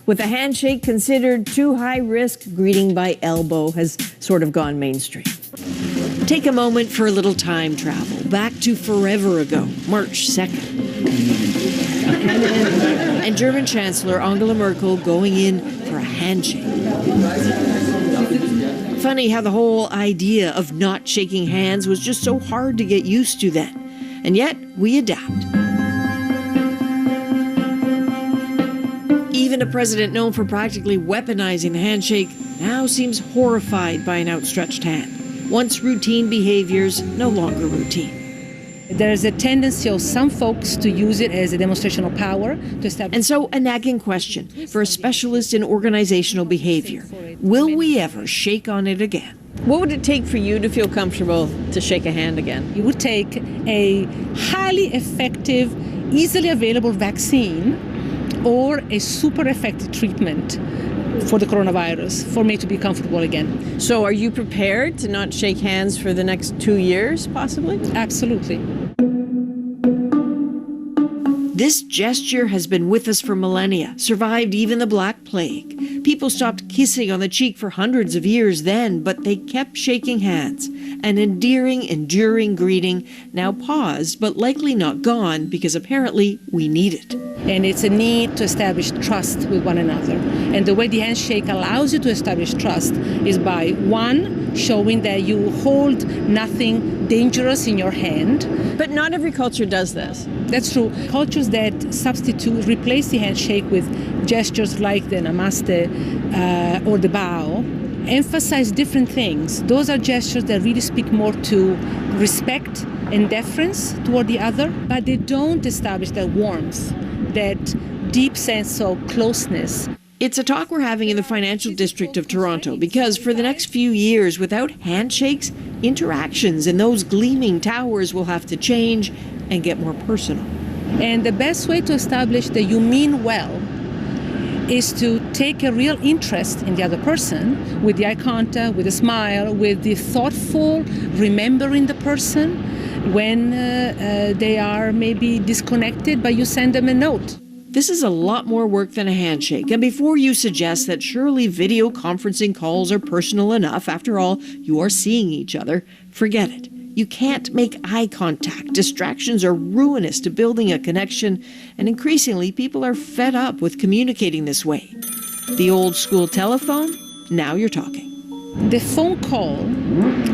With a handshake considered too high risk, greeting by elbow has sort of gone mainstream. Take a moment for a little time travel, back to forever ago, March 2nd. And German Chancellor Angela Merkel going in for a handshake. Funny how the whole idea of not shaking hands was just so hard to get used to then. And yet, we adapt. Even a president known for practically weaponizing the handshake now seems horrified by an outstretched hand. Once routine behaviors, no longer routine. There's a tendency of some folks to use it as a demonstration of power to establish. And so a nagging question for a specialist in organizational behavior. Will we ever shake on it again? What would it take for you to feel comfortable to shake a hand again? It would take a highly effective, easily available vaccine or a super effective treatment for the coronavirus for me to be comfortable again. So are you prepared to not shake hands for the next 2 years, possibly? Absolutely. This gesture has been with us for millennia, survived even the Black Plague. People stopped kissing on the cheek for hundreds of years then, but they kept shaking hands. An endearing, enduring greeting, now paused, but likely not gone, because apparently we need it. And it's a need to establish trust with one another. And the way the handshake allows you to establish trust is by, one, showing that you hold nothing dangerous in your hand. But not every culture does this. That's true. Cultures that replace the handshake with gestures like the namaste or the bow, emphasize different things. Those are gestures that really speak more to respect and deference toward the other, but they don't establish that warmth, that deep sense of closeness. It's a talk we're having in the financial district of Toronto because for the next few years, without handshakes, interactions in those gleaming towers will have to change and get more personal. And the best way to establish that you mean well is to take a real interest in the other person with the eye contact, with a smile, with the thoughtful remembering the person when they are maybe disconnected, but you send them a note. This is a lot more work than a handshake. And before you suggest that surely video conferencing calls are personal enough, after all, you are seeing each other, forget it. You can't make eye contact. Distractions are ruinous to building a connection, and increasingly people are fed up with communicating this way. The old school telephone, now you're talking. The phone call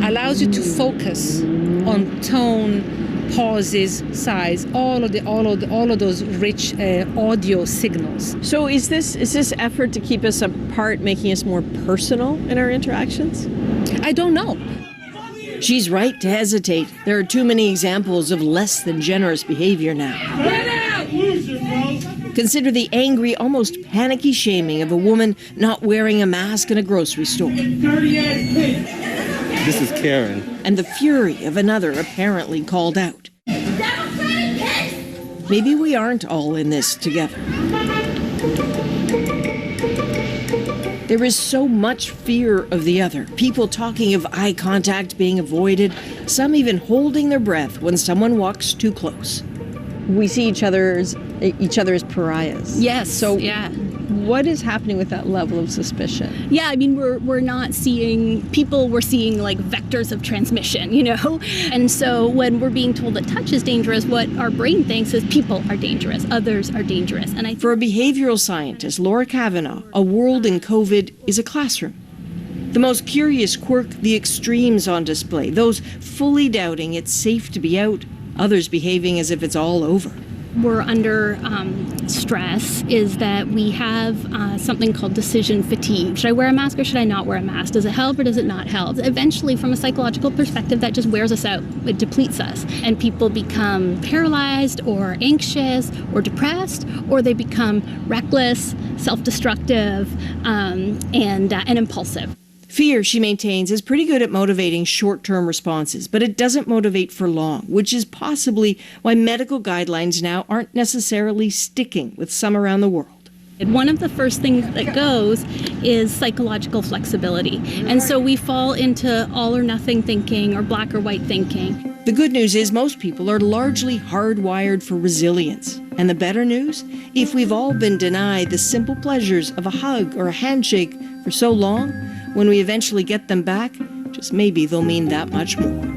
allows you to focus on tone, pauses, size, all of those rich audio signals. So is this effort to keep us apart making us more personal in our interactions? I don't know. She's right to hesitate. There are too many examples of less than generous behavior now. Consider the angry, almost panicky shaming of a woman not wearing a mask in a grocery store. This is Karen. And the fury of another apparently called out. Maybe we aren't all in this together. There is so much fear of the other. People talking of eye contact being avoided, some even holding their breath when someone walks too close. We see each other as pariahs. Yes. So yeah. What is happening with that level of suspicion? Yeah, I mean, we're not seeing people, we're seeing like vectors of transmission, you know? And so when we're being told that touch is dangerous, what our brain thinks is people are dangerous, others are dangerous. And For a behavioral scientist, Laura Kavanaugh, a world in COVID is a classroom. The most curious quirk, the extremes on display, those fully doubting it's safe to be out, others behaving as if it's all over. We're under stress is that we have something called decision fatigue. Should I wear a mask or should I not wear a mask? Does it help or does it not help? Eventually, from a psychological perspective, that just wears us out. It depletes us. And people become paralyzed or anxious or depressed, or they become reckless, self-destructive, and impulsive. Fear, she maintains, is pretty good at motivating short-term responses, but it doesn't motivate for long, which is possibly why medical guidelines now aren't necessarily sticking with some around the world. And one of the first things that goes is psychological flexibility. And so we fall into all or nothing thinking or black or white thinking. The good news is most people are largely hardwired for resilience. And the better news? If we've all been denied the simple pleasures of a hug or a handshake for so long, when we eventually get them back, just maybe they'll mean that much more.